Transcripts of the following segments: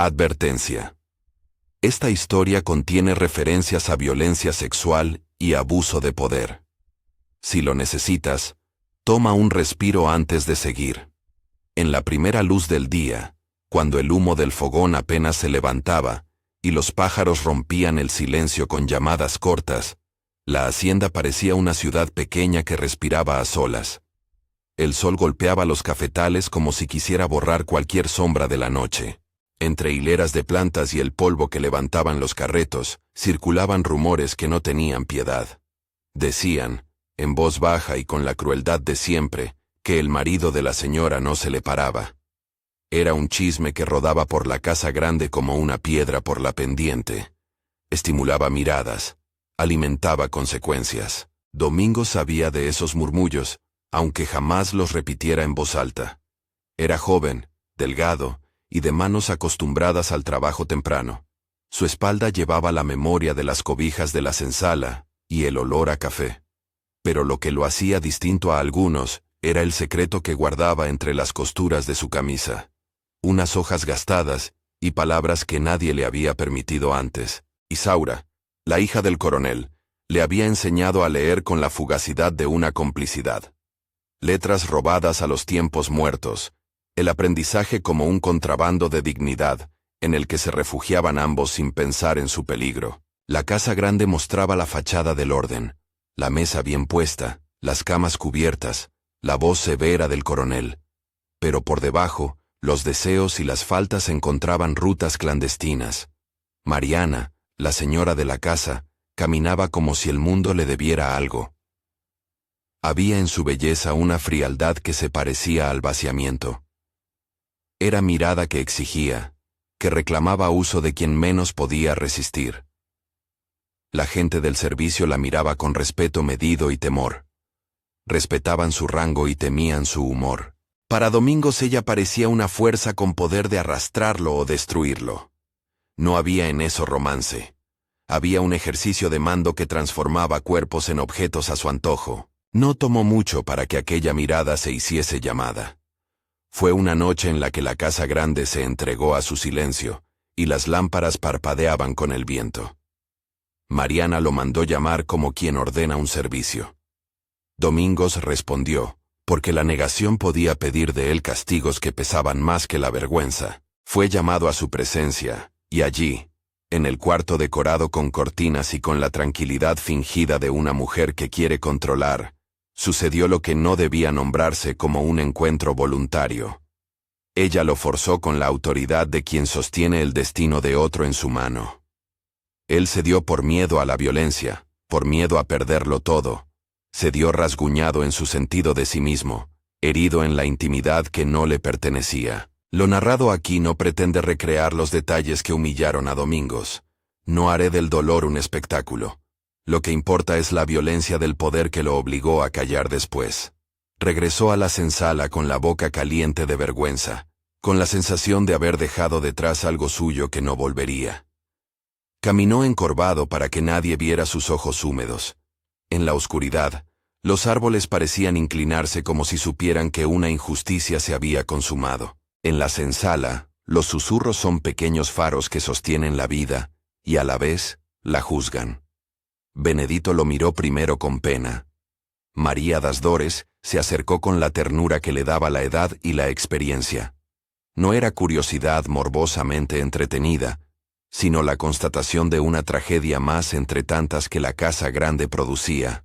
Advertencia. Esta historia contiene referencias a violencia sexual y abuso de poder. Si lo necesitas, toma un respiro antes de seguir. En la primera luz del día, cuando el humo del fogón apenas se levantaba y los pájaros rompían el silencio con llamadas cortas, la hacienda parecía una ciudad pequeña que respiraba a solas. El sol golpeaba los cafetales como si quisiera borrar cualquier sombra de la noche. Entre hileras de plantas y el polvo que levantaban los carretos, circulaban rumores que no tenían piedad. Decían, en voz baja y con la crueldad de siempre, que el marido de la señora no se le paraba. Era un chisme que rodaba por la casa grande como una piedra por la pendiente. Estimulaba miradas, alimentaba consecuencias. Domingo sabía de esos murmullos, aunque jamás los repitiera en voz alta. Era joven, delgado, y de manos acostumbradas al trabajo temprano. Su espalda llevaba la memoria de las cobijas de la senzala y el olor a café. Pero lo que lo hacía distinto a algunos era el secreto que guardaba entre las costuras de su camisa. Unas hojas gastadas y palabras que nadie le había permitido antes. Isaura, la hija del coronel, le había enseñado a leer con la fugacidad de una complicidad. Letras robadas a los tiempos muertos, el aprendizaje como un contrabando de dignidad, en el que se refugiaban ambos sin pensar en su peligro. La casa grande mostraba la fachada del orden, la mesa bien puesta, las camas cubiertas, la voz severa del coronel. Pero por debajo, los deseos y las faltas encontraban rutas clandestinas. Mariana, la señora de la casa, caminaba como si el mundo le debiera algo. Había en su belleza una frialdad que se parecía al vaciamiento. Era mirada que exigía, que reclamaba uso de quien menos podía resistir. La gente del servicio la miraba con respeto medido y temor. Respetaban su rango y temían su humor. Para Domingos ella parecía una fuerza con poder de arrastrarlo o destruirlo. No había en eso romance. Había un ejercicio de mando que transformaba cuerpos en objetos a su antojo. No tomó mucho para que aquella mirada se hiciese llamada. Fue una noche en la que la casa grande se entregó a su silencio, y las lámparas parpadeaban con el viento. Mariana lo mandó llamar como quien ordena un servicio. Domingos respondió, porque la negación podía pedir de él castigos que pesaban más que la vergüenza. Fue llamado a su presencia, y allí, en el cuarto decorado con cortinas y con la tranquilidad fingida de una mujer que quiere controlar, sucedió lo que no debía nombrarse como un encuentro voluntario. Ella lo forzó con la autoridad de quien sostiene el destino de otro en su mano. Él cedió por miedo a la violencia, por miedo a perderlo todo. Cedió rasguñado en su sentido de sí mismo, herido en la intimidad que no le pertenecía. Lo narrado aquí no pretende recrear los detalles que humillaron a Domingos. No haré del dolor un espectáculo. Lo que importa es la violencia del poder que lo obligó a callar después. Regresó a la senzala con la boca caliente de vergüenza, con la sensación de haber dejado detrás algo suyo que no volvería. Caminó encorvado para que nadie viera sus ojos húmedos. En la oscuridad, los árboles parecían inclinarse como si supieran que una injusticia se había consumado. En la senzala, los susurros son pequeños faros que sostienen la vida, y a la vez, la juzgan. Benedito lo miró primero con pena. María das Dores se acercó con la ternura que le daba la edad y la experiencia. No era curiosidad morbosamente entretenida, sino la constatación de una tragedia más entre tantas que la casa grande producía.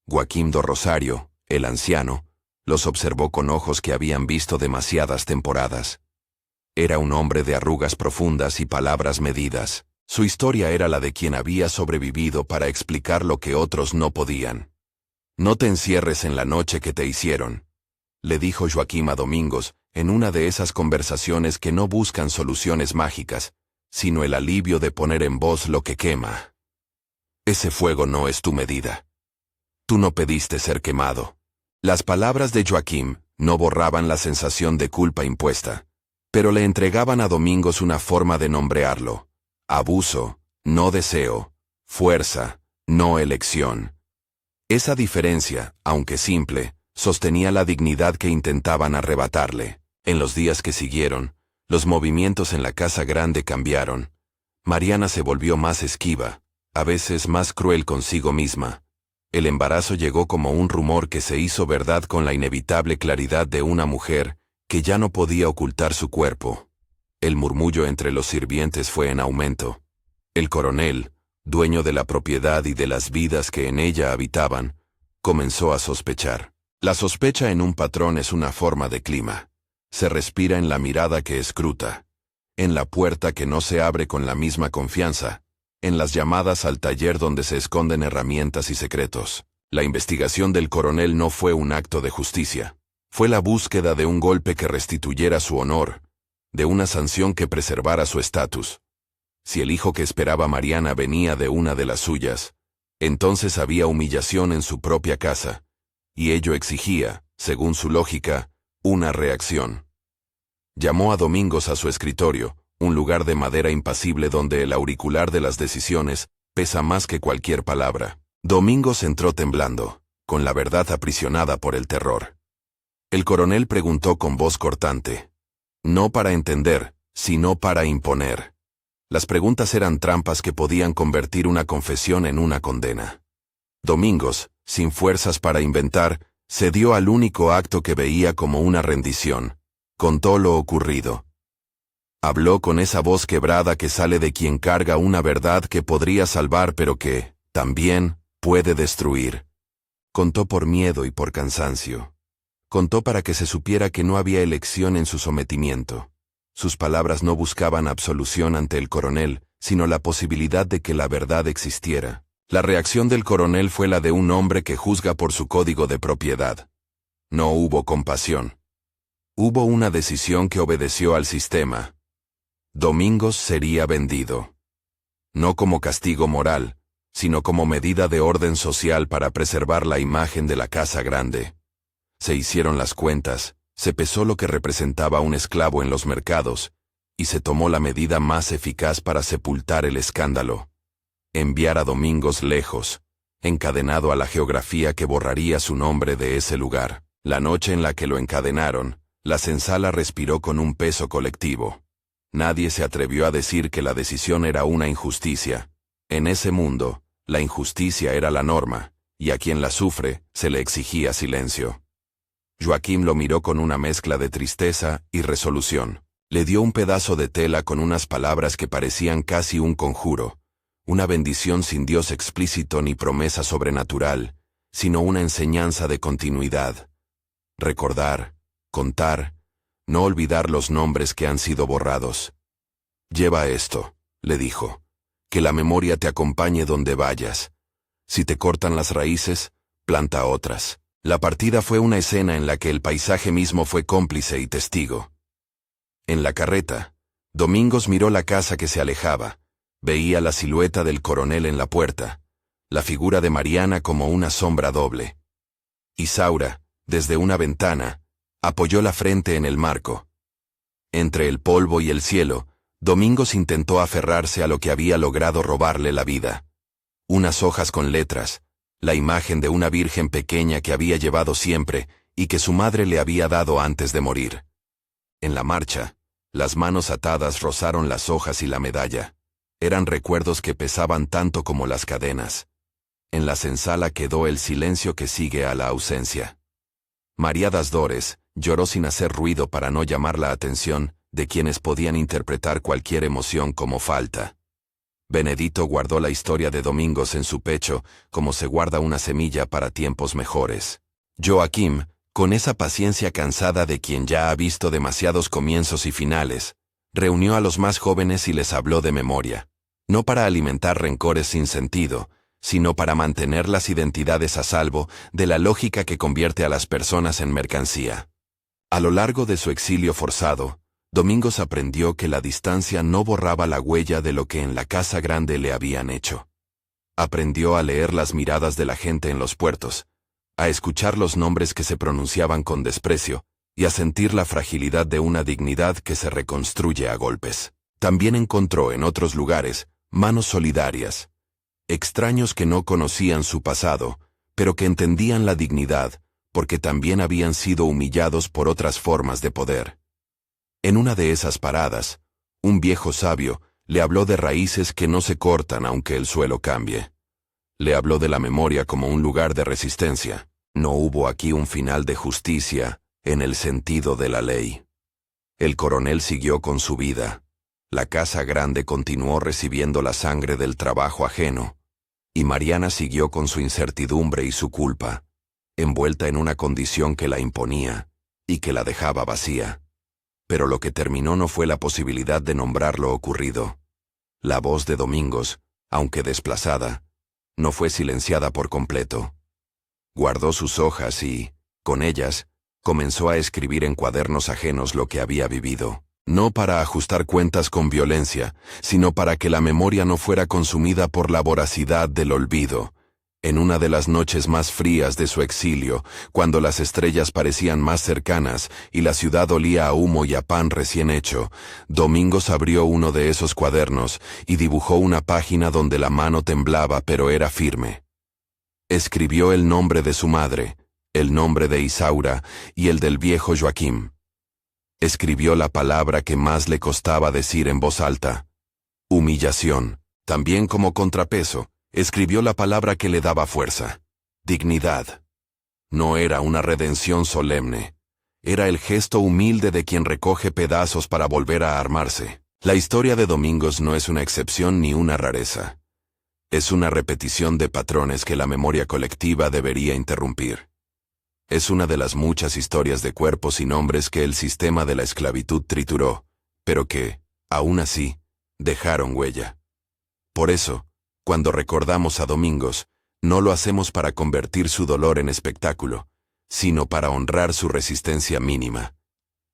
Joaquim do Rosario, el anciano, los observó con ojos que habían visto demasiadas temporadas. Era un hombre de arrugas profundas y palabras medidas. Su historia era la de quien había sobrevivido para explicar lo que otros no podían. «No te encierres en la noche que te hicieron», le dijo Joaquim a Domingos, en una de esas conversaciones que no buscan soluciones mágicas, sino el alivio de poner en voz lo que quema. «Ese fuego no es tu medida. Tú no pediste ser quemado». Las palabras de Joaquim no borraban la sensación de culpa impuesta, pero le entregaban a Domingos una forma de nombrearlo. Abuso, no deseo. Fuerza, no elección. Esa diferencia, aunque simple, sostenía la dignidad que intentaban arrebatarle. En los días que siguieron, Los movimientos en la casa grande cambiaron. Mariana se volvió más esquiva, a veces más cruel consigo misma. El embarazo llegó como un rumor que se hizo verdad con la inevitable claridad de una mujer que ya no podía ocultar su cuerpo. El murmullo entre los sirvientes fue en aumento. El coronel, dueño de la propiedad y de las vidas que en ella habitaban, comenzó a sospechar. La sospecha en un patrón es una forma de clima. Se respira en la mirada que escruta, en la puerta que no se abre con la misma confianza, en las llamadas al taller donde se esconden herramientas y secretos. La investigación del coronel no fue un acto de justicia. Fue la búsqueda de un golpe que restituyera su honor, de una sanción que preservara su estatus. Si el hijo que esperaba Mariana venía de una de las suyas, entonces había humillación en su propia casa, y ello exigía, según su lógica, una reacción. Llamó a Domingos a su escritorio, un lugar de madera impasible donde el auricular de las decisiones pesa más que cualquier palabra. Domingos entró temblando, con la verdad aprisionada por el terror. El coronel preguntó con voz cortante. No para entender, sino para imponer. Las preguntas eran trampas que podían convertir una confesión en una condena. Domingos, sin fuerzas para inventar, cedió al único acto que veía como una rendición. Contó lo ocurrido. Habló con esa voz quebrada que sale de quien carga una verdad que podría salvar pero que, también, puede destruir. Contó por miedo y por cansancio. Contó para que se supiera que no había elección en su sometimiento. Sus palabras no buscaban absolución ante el coronel, sino la posibilidad de que la verdad existiera. La reacción del coronel fue la de un hombre que juzga por su código de propiedad. No hubo compasión. Hubo una decisión que obedeció al sistema. Domingos sería vendido. No como castigo moral, sino como medida de orden social para preservar la imagen de la casa grande. Se hicieron las cuentas, se pesó lo que representaba un esclavo en los mercados, y se tomó la medida más eficaz para sepultar el escándalo. Enviar a Domingos lejos, encadenado a la geografía que borraría su nombre de ese lugar. La noche en la que lo encadenaron, la senzala respiró con un peso colectivo. Nadie se atrevió a decir que la decisión era una injusticia. En ese mundo, la injusticia era la norma, y a quien la sufre, se le exigía silencio. Joaquín lo miró con una mezcla de tristeza y resolución. Le dio un pedazo de tela con unas palabras que parecían casi un conjuro, una bendición sin Dios explícito ni promesa sobrenatural, sino una enseñanza de continuidad. Recordar, contar, no olvidar los nombres que han sido borrados. Lleva esto, le dijo, que la memoria te acompañe donde vayas. Si te cortan las raíces, planta otras. La partida fue una escena en la que el paisaje mismo fue cómplice y testigo. En la carreta, Domingos miró la casa que se alejaba, veía la silueta del coronel en la puerta, la figura de Mariana como una sombra doble. Isaura, desde una ventana, apoyó la frente en el marco. Entre el polvo y el cielo, Domingos intentó aferrarse a lo que había logrado robarle la vida. Unas hojas con letras, la imagen de una virgen pequeña que había llevado siempre y que su madre le había dado antes de morir. En la marcha, las manos atadas rozaron las hojas y la medalla. Eran recuerdos que pesaban tanto como las cadenas. En la senzala quedó el silencio que sigue a la ausencia. María das Dores lloró sin hacer ruido para no llamar la atención de quienes podían interpretar cualquier emoción como falta. Benedito guardó la historia de Domingos en su pecho, como se guarda una semilla para tiempos mejores. Joaquín, con esa paciencia cansada de quien ya ha visto demasiados comienzos y finales, reunió a los más jóvenes y les habló de memoria, no para alimentar rencores sin sentido, sino para mantener las identidades a salvo de la lógica que convierte a las personas en mercancía. A lo largo de su exilio forzado, Domingos aprendió que la distancia no borraba la huella de lo que en la casa grande le habían hecho. Aprendió a leer las miradas de la gente en los puertos, a escuchar los nombres que se pronunciaban con desprecio, y a sentir la fragilidad de una dignidad que se reconstruye a golpes. También encontró en otros lugares manos solidarias, extraños que no conocían su pasado, pero que entendían la dignidad, porque también habían sido humillados por otras formas de poder. En una de esas paradas, un viejo sabio le habló de raíces que no se cortan aunque el suelo cambie. Le habló de la memoria como un lugar de resistencia. No hubo aquí un final de justicia en el sentido de la ley. El coronel siguió con su vida. La casa grande continuó recibiendo la sangre del trabajo ajeno, y Mariana siguió con su incertidumbre y su culpa, envuelta en una condición que la imponía y que la dejaba vacía. Pero lo que terminó no fue la posibilidad de nombrar lo ocurrido. La voz de Domingos, aunque desplazada, no fue silenciada por completo. Guardó sus hojas y, con ellas, comenzó a escribir en cuadernos ajenos lo que había vivido. No para ajustar cuentas con violencia, sino para que la memoria no fuera consumida por la voracidad del olvido. En una de las noches más frías de su exilio, cuando las estrellas parecían más cercanas y la ciudad olía a humo y a pan recién hecho, Domingos abrió uno de esos cuadernos y dibujó una página donde la mano temblaba pero era firme. Escribió el nombre de su madre, el nombre de Isaura y el del viejo Joaquim. Escribió la palabra que más le costaba decir en voz alta: humillación. También como contrapeso, escribió la palabra que le daba fuerza: dignidad. No era una redención solemne. Era el gesto humilde de quien recoge pedazos para volver a armarse. La historia de Domingos no es una excepción ni una rareza. Es una repetición de patrones que la memoria colectiva debería interrumpir. Es una de las muchas historias de cuerpos y nombres que el sistema de la esclavitud trituró, pero que, aún así, dejaron huella. Por eso, cuando recordamos a Domingos, no lo hacemos para convertir su dolor en espectáculo, sino para honrar su resistencia mínima,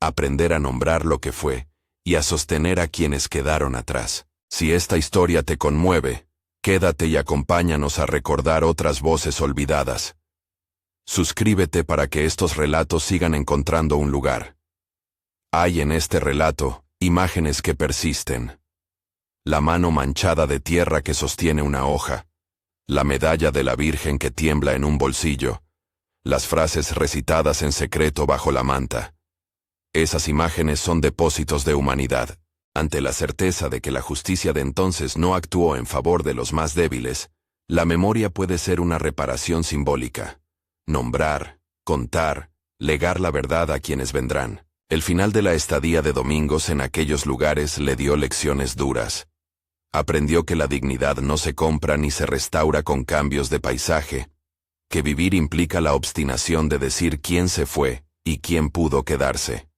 aprender a nombrar lo que fue y a sostener a quienes quedaron atrás. Si esta historia te conmueve, quédate y acompáñanos a recordar otras voces olvidadas. Suscríbete para que estos relatos sigan encontrando un lugar. Hay en este relato imágenes que persisten. La mano manchada de tierra que sostiene una hoja, la medalla de la Virgen que tiembla en un bolsillo, las frases recitadas en secreto bajo la manta. Esas imágenes son depósitos de humanidad. Ante la certeza de que la justicia de entonces no actuó en favor de los más débiles, la memoria puede ser una reparación simbólica. Nombrar, contar, legar la verdad a quienes vendrán. El final de la estadía de Domingos en aquellos lugares le dio lecciones duras. Aprendió que la dignidad no se compra ni se restaura con cambios de paisaje, que vivir implica la obstinación de decir quién se fue y quién pudo quedarse.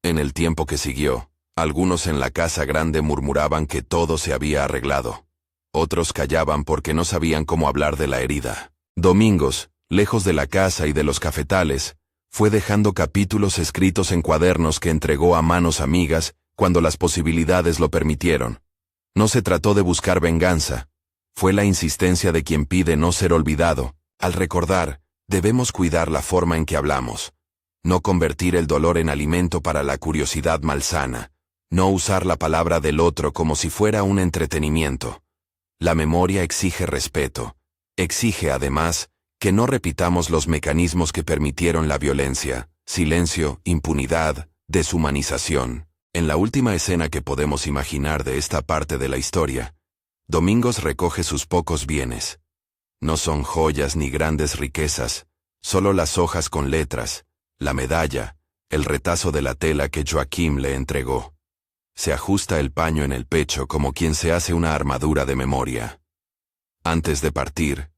En el tiempo que siguió, algunos en la casa grande murmuraban que todo se había arreglado. Otros callaban porque no sabían cómo hablar de la herida. Domingos, lejos de la casa y de los cafetales, fue dejando capítulos escritos en cuadernos que entregó a manos amigas cuando las posibilidades lo permitieron. No se trató de buscar venganza, fue la insistencia de quien pide no ser olvidado. Al recordar, debemos cuidar la forma en que hablamos. No convertir el dolor en alimento para la curiosidad malsana. No usar la palabra del otro como si fuera un entretenimiento. La memoria exige respeto. Exige, además, que no repitamos los mecanismos que permitieron la violencia, silencio, impunidad, deshumanización. En la última escena que podemos imaginar de esta parte de la historia, Domingos recoge sus pocos bienes. No son joyas ni grandes riquezas, solo las hojas con letras, la medalla, el retazo de la tela que Joaquim le entregó. Se ajusta el paño en el pecho como quien se hace una armadura de memoria. Antes de partir,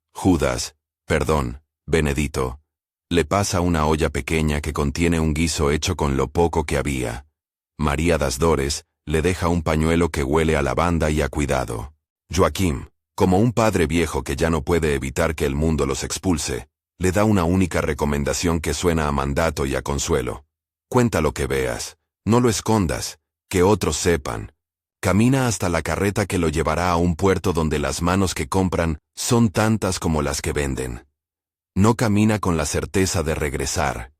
Benedito, le pasa una olla pequeña que contiene un guiso hecho con lo poco que había. María das Dores le deja un pañuelo que huele a lavanda y a cuidado. Joaquim, como un padre viejo que ya no puede evitar que el mundo los expulse, le da una única recomendación que suena a mandato y a consuelo. Cuenta lo que veas, no lo escondas, que otros sepan. Camina hasta la carreta que lo llevará a un puerto donde las manos que compran son tantas como las que venden. No camina con la certeza de regresar.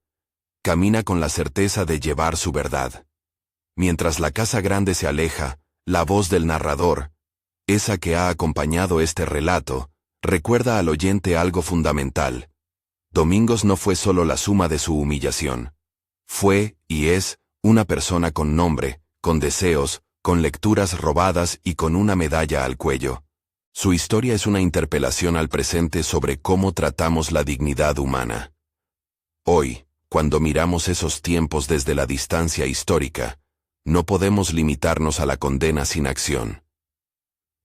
Camina con la certeza de llevar su verdad. Mientras la casa grande se aleja, la voz del narrador, esa que ha acompañado este relato, recuerda al oyente algo fundamental. Domingos no fue solo la suma de su humillación. Fue, y es, Una persona con nombre, con deseos, con lecturas robadas y con una medalla al cuello. Su historia es una interpelación al presente sobre cómo tratamos la dignidad humana. Hoy, cuando miramos esos tiempos desde la distancia histórica, no podemos limitarnos a la condena sin acción.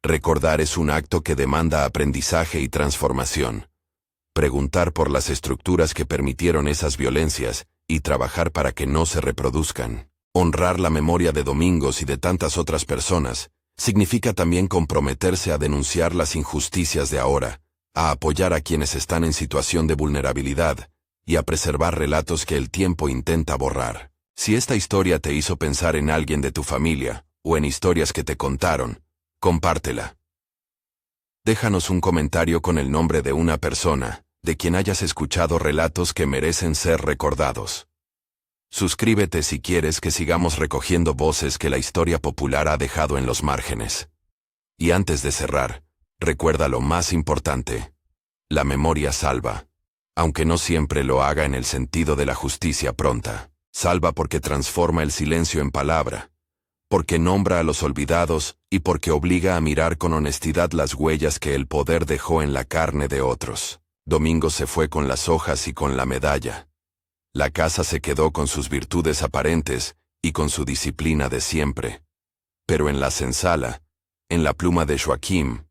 Recordar es un acto que demanda aprendizaje y transformación. Preguntar por las estructuras que permitieron esas violencias y trabajar para que no se reproduzcan. Honrar la memoria de Domingos y de tantas otras personas significa también comprometerse a denunciar las injusticias de ahora, a apoyar a quienes están en situación de vulnerabilidad y a preservar relatos que el tiempo intenta borrar. Si esta historia te hizo pensar en alguien de tu familia o en historias que te contaron, compártela. Déjanos un comentario con el nombre de una persona de quien hayas escuchado relatos que merecen ser recordados. Suscríbete si quieres que sigamos recogiendo voces que la historia popular ha dejado en los márgenes. Y antes de cerrar, recuerda lo más importante. La memoria salva. Aunque no siempre lo haga en el sentido de la justicia pronta. Salva porque transforma el silencio en palabra, porque nombra a los olvidados y porque obliga a mirar con honestidad las huellas que el poder dejó en la carne de otros. Domingos se fue con las hojas y con la medalla. La casa se quedó con sus virtudes aparentes y con su disciplina de siempre. Pero en la senzala, en la pluma de Joaquim,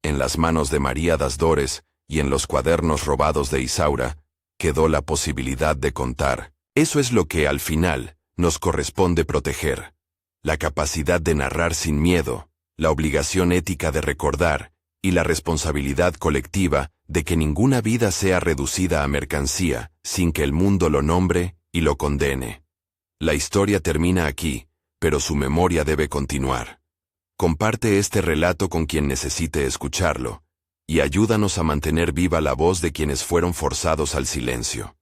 en las manos de María das Dores y en los cuadernos robados de Isaura, quedó la posibilidad de contar. Eso es lo que, al final, nos corresponde proteger. La capacidad de narrar sin miedo, la obligación ética de recordar y la responsabilidad colectiva de que ninguna vida sea reducida a mercancía sin que el mundo lo nombre y lo condene. La historia termina aquí, pero su memoria debe continuar. Comparte este relato con quien necesite escucharlo y ayúdanos a mantener viva la voz de quienes fueron forzados al silencio.